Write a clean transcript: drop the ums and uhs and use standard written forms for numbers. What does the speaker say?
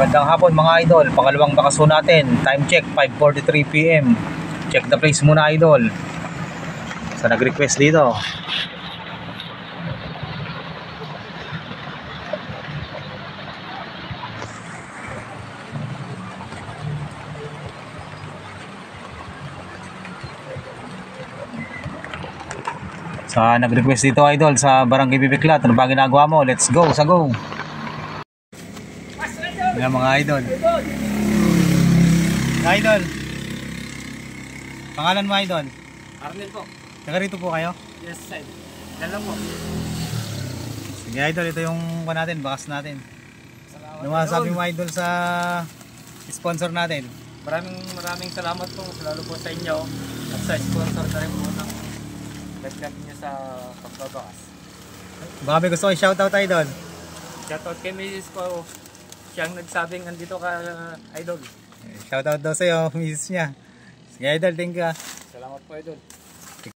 Magandang hapon mga idol. Pangalawang bakasyon natin. Time check 5:43 PM. Check the place muna idol. Sa nag-request dito. Sa nag-request dito idol sa Barangay Bibiklat. Ano ba ginagawa mo? Let's go, sa go. Yan mga idol. Idol. Pangalan mo idol? Arnel po. Taga rito po kayo? Yes, sir. Yan lang po. Sige idol, ito yung natin, bakas natin. Salamat. Ano masasabi mo idol sa sponsor natin? Maraming salamat po, lalo po sa inyo at sa sponsor na rin po ng nag-club niyo sa pagbabakas. Baka may gusto ko i-shoutout idol. Shoutout kay Mrs. po. Siyang nagsabing andito ka, idol. Shoutout daw sa'yo, misis niya. Sige idol, thank you. Salamat po, idol.